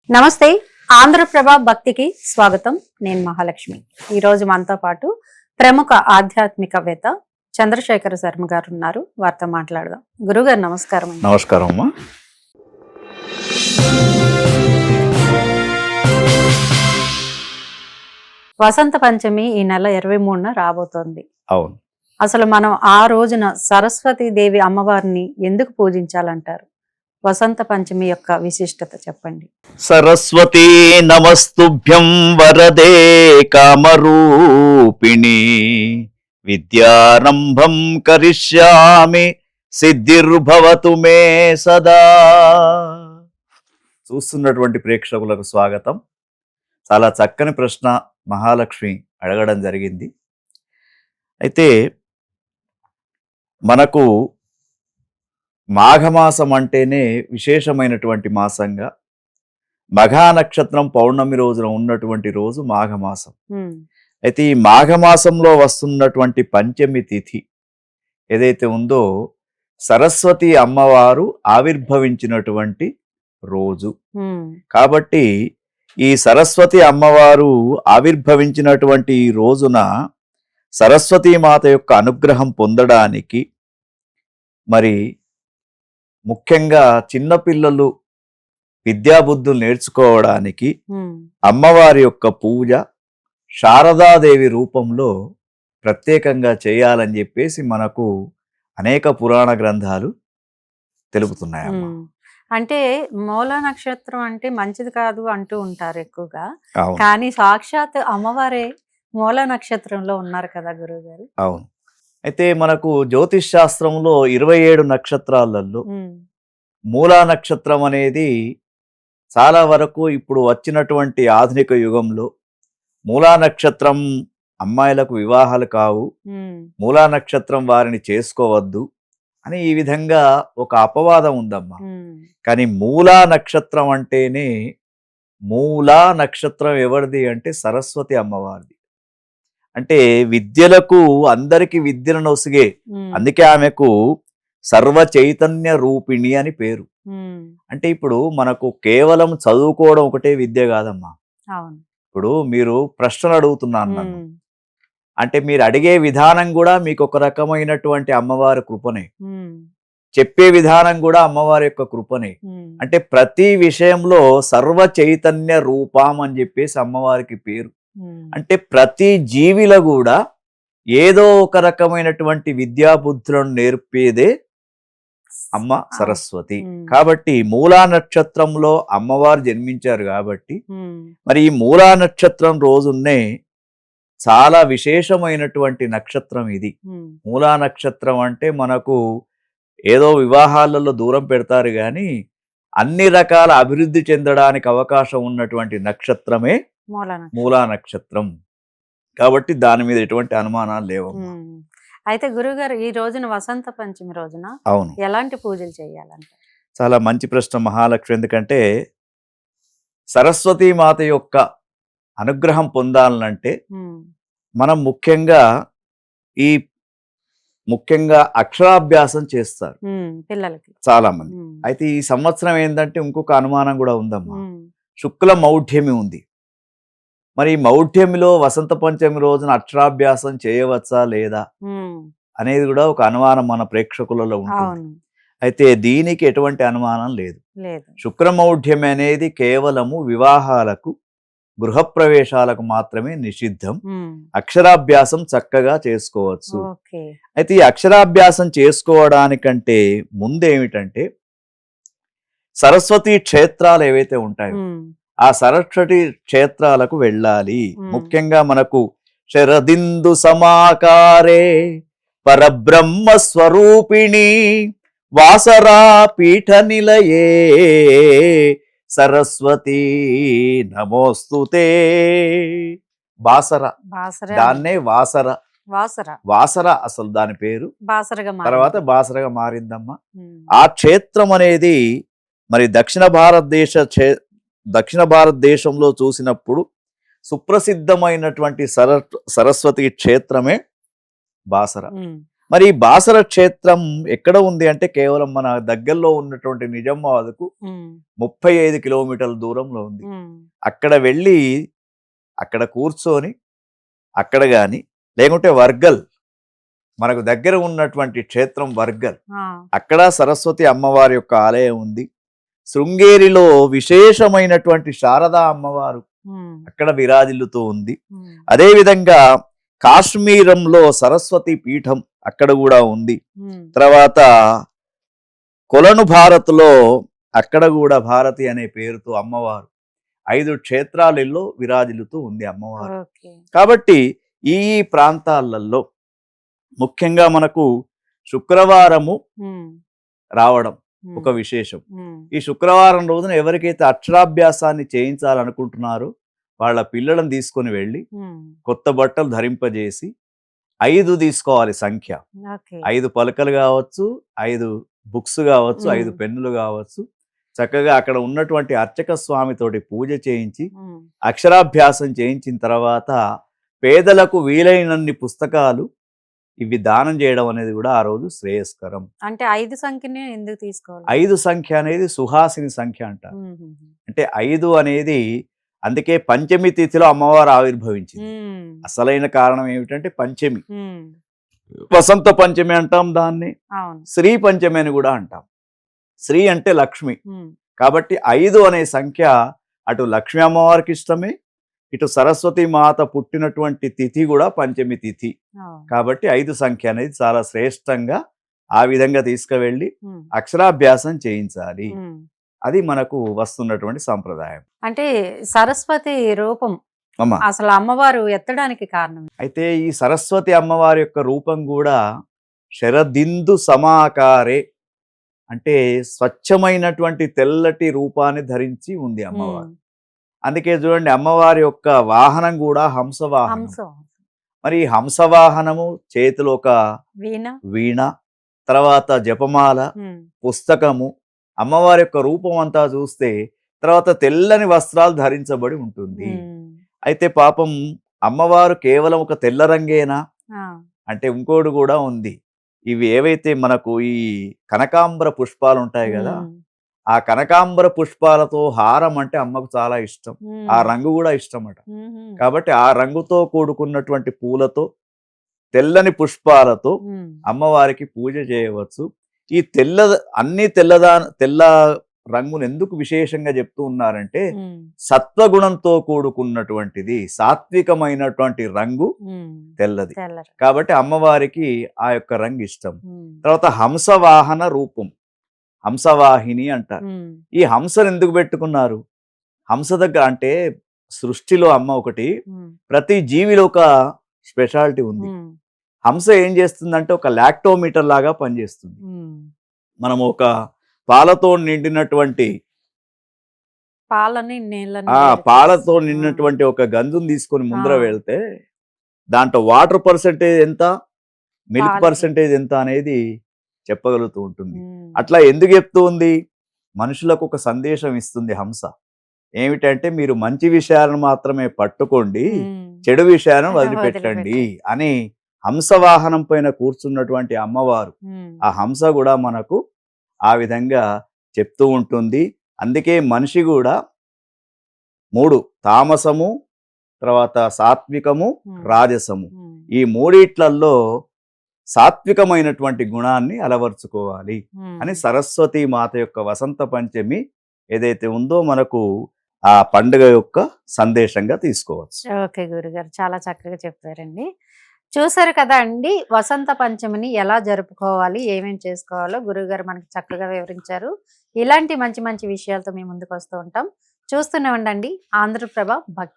నమస్తే. ఆంధ్రప్రభ భక్తికి స్వాగతం. నేను మహాలక్ష్మి. ఈరోజు మనతో పాటు ప్రముఖ ఆధ్యాత్మికవేత్త చంద్రశేఖర శర్మ గారు ఉన్నారు. వారితో మాట్లాడదాం. గురుగారు నమస్కారం. నమస్కారం అమ్మా. వసంత పంచమి ఈ నెల 23న రాబోతోంది. అవును. అసలు మనం ఆ రోజున సరస్వతీ దేవి అమ్మవారిని ఎందుకు పూజించాలంటారు? వసంత పంచమి యొక్క విశిష్టత చెప్పండి. సరస్వతీ నమస్తుభ్యం వరదే కామరూపిణి విద్యారంభం కరిష్యామి సిద్ధిర్భవతు మే సదా. చూస్తున్నటువంటి ప్రేక్షకులకు స్వాగతం. చాలా చక్కని ప్రశ్న మహాలక్ష్మి అడగడం జరిగింది. అయితే మనకు మాఘమాసం అంటేనే విశేషమైనటువంటి మాసంగా, మఘా నక్షత్రం పౌర్ణమి రోజున ఉన్నటువంటి రోజు మాఘమాసం. అయితే ఈ మాఘమాసంలో వస్తున్నటువంటి పంచమి తిథి ఏదైతే ఉందో సరస్వతి అమ్మవారు ఆవిర్భవించినటువంటి రోజు. కాబట్టి ఈ సరస్వతి అమ్మవారు ఆవిర్భవించినటువంటి ఈ రోజున సరస్వతీ మాత యొక్క అనుగ్రహం పొందడానికి, మరి ముఖ్యంగా చిన్నపిల్లలు విద్యాబుద్ధులు నేర్చుకోవడానికి అమ్మవారి యొక్క పూజ శారదాదేవి రూపంలో ప్రత్యేకంగా చేయాలని చెప్పేసి మనకు అనేక పురాణ గ్రంథాలు తెలుపుతున్నాయమ్మా. అంటే మూల నక్షత్రం అంటే మంచిది కాదు అంటూ ఉంటారు ఎక్కువగా, కానీ సాక్షాత్ అమ్మవారే మూల నక్షత్రంలో ఉన్నారు కదా గురువుగారు. అవును. అయితే మనకు జ్యోతిష్ శాస్త్రంలో 27 నక్షత్రాలలో మూలా నక్షత్రం అనేది చాలా వరకు ఇప్పుడు వచ్చినటువంటి ఆధునిక యుగంలో మూలా నక్షత్రం అమ్మాయిలకు వివాహాలు కావు, మూలా నక్షత్రం వారిని చేసుకోవద్దు అని ఈ విధంగా ఒక అపవాదం ఉందమ్మా. కానీ మూలా నక్షత్రం అంటేనే, మూలా నక్షత్రం ఎవరిది అంటే సరస్వతి అమ్మవారిది. అంటే విద్యలకు అందరికి విద్యను నొసిగే, అందుకే ఆమెకు సర్వ చైతన్య రూపిణి అని పేరు. అంటే ఇప్పుడు మనకు కేవలం చదువుకోవడం ఒకటే విద్య కాదమ్మా. ఇప్పుడు మీరు ప్రశ్నలు అడుగుతున్నాను నన్ను, అంటే మీరు అడిగే విధానం కూడా మీకు ఒక రకమైనటువంటి అమ్మవారి కృపనే, చెప్పే విధానం కూడా అమ్మవారి యొక్క కృపనే. అంటే ప్రతి విషయంలో సర్వ చైతన్య రూపం అని చెప్పేసి అమ్మవారికి పేరు. అంటే ప్రతి జీవిలో కూడా ఏదో ఒక రకమైనటువంటి విద్యాబుద్ధులను నేర్పేదే అమ్మ సరస్వతి. కాబట్టి మూలా నక్షత్రంలో అమ్మవారు జన్మించారు కాబట్టి మరి ఈ మూలా నక్షత్రం రోజున్నే చాలా విశేషమైనటువంటి నక్షత్రం ఇది. మూలా నక్షత్రం అంటే మనకు ఏదో వివాహాలలో దూరం పెడతారు కానీ అన్ని రకాల అభివృద్ధి చెందడానికి అవకాశం ఉన్నటువంటి నక్షత్రమే మూలా నక్షత్రం. కాబట్టి దాని మీద ఎటువంటి అనుమానాలు లేవు. అయితే గురుగారు, ఈ రోజున వసంత పంచమి రోజున అవును ఎలాంటి పూజలు చేయాలంటే? చాలా మంచి ప్రశ్న మహాలక్ష్మి. ఎందుకంటే సరస్వతీ మాత యొక్క అనుగ్రహం పొందాలంటే మనం ముఖ్యంగా అక్షరాభ్యాసం చేస్తారు పిల్లలకి చాలా మంది. అయితే ఈ సంవత్సరం ఏంటంటే ఇంకొక అనుమానం కూడా ఉందమ్మా. శుక్ల మౌఢ్యమి ఉంది. మరి మౌఢ్యమిలో వసంత పంచమి రోజున అక్షరాభ్యాసం చేయవచ్చా లేదా అనేది కూడా ఒక అనుమానం మన ప్రేక్షకులలో ఉంటుంది. అయితే దీనికి ఎటువంటి అనుమానం లేదు. శుక్రమౌఢ్యమి అనేది కేవలము వివాహాలకు, గృహప్రవేశాలకు మాత్రమే నిషిద్ధం. అక్షరాభ్యాసం చక్కగా చేసుకోవచ్చు. అయితే ఈ అక్షరాభ్యాసం చేసుకోవడానికంటే ముందేమిటంటే సరస్వతి క్షేత్రాలు ఏవైతే ఉంటాయో ఆ సరస్వతి క్షేత్రాలకు వెళ్ళాలి. ముఖ్యంగా మనకు శరదిందు సమాకారే పరబ్రహ్మ స్వరూపిణి వాసరా పీఠ నిలయే సరస్వతి నమోస్తుతే. బాసర, దాన్నే వాసర అసలు దాని పేరు, తర్వాత బాసరగా మారిందమ్మా. ఆ క్షేత్రం అనేది మరి దక్షిణ భారతదేశంలో చూసినప్పుడు సుప్రసిద్ధమైనటువంటి సరస్వతి క్షేత్రమే బాసర. మరి ఈ బాసర క్షేత్రం ఎక్కడ ఉంది అంటే కేవలం మన దగ్గరలో ఉన్నటువంటి నిజామాబాద్కు 35 కిలోమీటర్ల దూరంలో ఉంది. అక్కడ వెళ్ళి అక్కడ కూర్చొని అక్కడ గాని లేకుంటే వర్గల్, మనకు దగ్గర ఉన్నటువంటి క్షేత్రం వర్గల్, అక్కడ సరస్వతి అమ్మవారి యొక్క ఆలయం ఉంది. శృంగేరిలో విశేషమైనటువంటి శారదా అమ్మవారు అక్కడ విరాజిల్లుతూ ఉంది. అదే విధంగా కాశ్మీరంలో సరస్వతి పీఠం అక్కడ కూడా ఉంది. తర్వాత కొలను భారత్లో అక్కడ కూడా భారతి అనే పేరుతో అమ్మవారు 5 క్షేత్రాలలో విరాజిల్లుతూ ఉంది అమ్మవారు. కాబట్టి ఈ ప్రాంతాలలో ముఖ్యంగా మనకు శుక్రవారము రావడం ఒక విశేషం. ఈ శుక్రవారం రోజున ఎవరికైతే అక్షరాభ్యాసాన్ని చేయించాలనుకుంటున్నారో వాళ్ళ పిల్లలను తీసుకొని వెళ్ళి కొత్త బట్టలు ధరింపజేసి 5 తీసుకోవాలి సంఖ్య. 5 పలకలు కావచ్చు, 5 బుక్స్ కావచ్చు, 5 పెన్నులు కావచ్చు. చక్కగా అక్కడ ఉన్నటువంటి అర్చక స్వామితోటి పూజ చేయించి అక్షరాభ్యాసం చేయించిన తర్వాత పేదలకు వీలైనన్ని పుస్తకాలు ఇవి దానం చేయడం అనేది కూడా ఆ రోజు శ్రేయస్కరం. అంటే 5 సంఖ్యనే ఎందుకు తీసుకోవాలి? 5 సంఖ్య అనేది సుహాసిని సంఖ్య అంటారు. అంటే 5 అనేది అందుకే పంచమి తిథిలో అమ్మవారు ఆవిర్భవించింది. అసలైన కారణం ఏమిటంటే పంచమి, వసంత పంచమి అంటాం దాన్ని, శ్రీ పంచమి అని కూడా అంటాం. శ్రీ అంటే లక్ష్మి, కాబట్టి 5 అనే సంఖ్య అటు లక్ష్మీ అమ్మవారికి ఇష్టమే, ఇటు సరస్వతి మాత పుట్టినటువంటి తిథి కూడా పంచమి తిథి. కాబట్టి 5 సంఖ్య అనేది చాలా శ్రేష్టంగా ఆ విధంగా తీసుకువెళ్ళి అక్షరాభ్యాసం చేయించాలి. అది మనకు వస్తున్నటువంటి సంప్రదాయం. అంటే సరస్వతి రూపం అసలు అమ్మవారు ఎత్తడానికి కారణం అయితే ఈ సరస్వతి అమ్మవారి యొక్క రూపం కూడా శరదిందు సమాకారే, అంటే స్వచ్ఛమైనటువంటి తెల్లటి రూపాన్ని ధరించి ఉంది అమ్మవారు. అందుకే చూడండి అమ్మవారి యొక్క వాహనం కూడా హంసవాహనం. మరి హంసవాహనము చేతిలో ఒక వీణ, తర్వాత జపమాల, పుస్తకము, అమ్మవారి యొక్క రూపం అంతా చూస్తే తర్వాత తెల్లని వస్త్రాలు ధరించబడి ఉంటుంది. అయితే పాపం అమ్మవారు కేవలం ఒక తెల్ల రంగేనా అంటే ఇంకోటి కూడా ఉంది. ఇవి ఏవైతే మనకు ఈ కనకాంబర పుష్పాలు ఉంటాయి కదా, ఆ కనకాంబర పుష్పాలతో హారం అంటే అమ్మకు చాలా ఇష్టం. ఆ రంగు కూడా ఇష్టమట. కాబట్టి ఆ రంగుతో కూడుకున్నటువంటి పూలతో, తెల్లని పుష్పాలతో అమ్మవారికి పూజ చేయవచ్చు. ఈ అన్ని తెల్ల రంగును ఎందుకు విశేషంగా చెప్తూ ఉన్నారంటే సత్వగుణంతో కూడుకున్నటువంటిది, సాత్వికమైనటువంటి రంగు తెల్లది. కాబట్టి అమ్మవారికి ఆ యొక్క రంగు ఇష్టం. తర్వాత హంసవాహన రూపం, హంసవాహిని అంటారు. ఈ హంసను ఎందుకు పెట్టుకున్నారు? హంస దగ్గర అంటే సృష్టిలో అమ్మ ఒకటి, ప్రతి జీవిలో ఒక స్పెషాలిటీ ఉంది. హంస ఏం చేస్తుందంటే ఒక లాక్టోమీటర్ లాగా పనిచేస్తుంది. మనం ఒక పాలతో నిండినటువంటి పాలతో నిండినటువంటి ఒక గంజును తీసుకొని ముందర వెళ్తే దాంట్లో వాటర్ పర్సెంటేజ్ ఎంత, మిల్క్ పర్సెంటేజ్ ఎంత అనేది చెప్పగలుగుతూ ఉంటుంది. అట్లా ఎందుకు చెప్తూ ఉంది? మనుషులకు ఒక సందేశం ఇస్తుంది హంస. ఏమిటంటే మీరు మంచి విషయాలను మాత్రమే పట్టుకోండి, చెడు విషయాలను వదిలిపెట్టండి అని హంసవాహనం పైన కూర్చున్నటువంటి అమ్మవారు, ఆ హంస కూడా మనకు ఆ విధంగా చెప్తూ ఉంటుంది. అందుకే మనిషి కూడా 3 తామసము, తర్వాత సాత్వికము, రాజసము, ఈ మూడిట్లలో సాత్వికమైనటువంటి గుణాన్ని అలవర్చుకోవాలి అని సరస్వతి మాత యొక్క వసంత పంచమి ఏదైతే ఉందో మనకు ఆ పండుగ యొక్క సందేశంగా తీసుకోవచ్చు. ఓకే గురుగారు, చాలా చక్కగా చెప్పారండి. చూసారు కదా అండి, వసంత పంచమిని ఎలా జరుపుకోవాలి, ఏమేమి చేసుకోవాలో గురుగారు మనకి చక్కగా వివరించారు. ఇలాంటి మంచి మంచి విషయాలతో మేము ముందుకు వస్తూ ఉంటాం. చూస్తూనే ఉండండి ఆంధ్రప్రభ భక్తి.